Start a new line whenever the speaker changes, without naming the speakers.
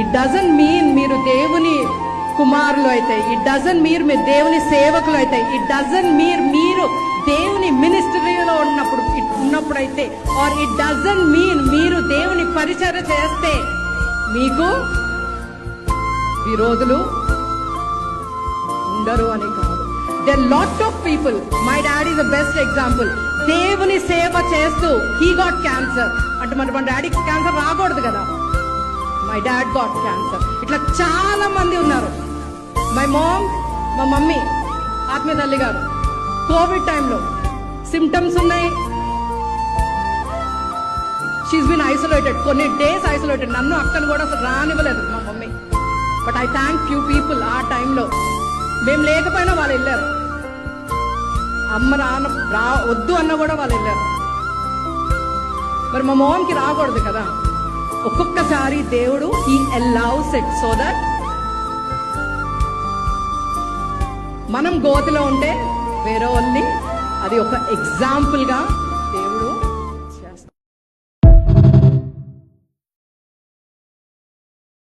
It doesn't mean మీరు దేవుని కుమారులు అయితే, ఇట్ డజంట్ మీన్ మీరు దేవుని సేవకులు అయితే, ఇట్ డజంట్ మీన్ మీరు దేవుని మినిస్ట్రీలో ఉన్నప్పుడైతే, ఆర్ ఇట్ డజంట్ మీన్ మీరు దేవుని పరిచర్య చేస్తే మీకు విరోధులు ఉండరు అని కాదు. There are lot of people. My dad is the best example. దేవుని సేవ చేస్తూ he got cancer. అంటే మన డాడీకి క్యాన్సర్ రాకూడదు కదా, మై డాడ్ గాట్ క్యాన్సర్. ఇట్లా చాలా మంది ఉన్నారు. మై మామ్, మా మమ్మీ ఆత్మీయ తల్లి గారు కోవిడ్ టైంలో సిమ్టమ్స్ ఉన్నాయి, షీస్ బీన్ ఐసోలేటెడ్, కొన్ని డేస్ ఐసోలేటెడ్. నన్ను అక్కను కూడా అసలు రానివ్వలేదు మా mummy. But I thank few people. ఆ టైంలో మేము లేకపోయినా వాళ్ళు వెళ్ళారు, అమ్మ వద్దు అన్న కూడా వాళ్ళు వెళ్ళారు. మరి మా మోమ్కి రాకూడదు కదా. ఒక్కొక్కసారి దేవుడు he allows it so that మనం గోతిలో ఉంటే వేరే వాళ్ళని అది ఒక ఎగ్జాంపుల్ గా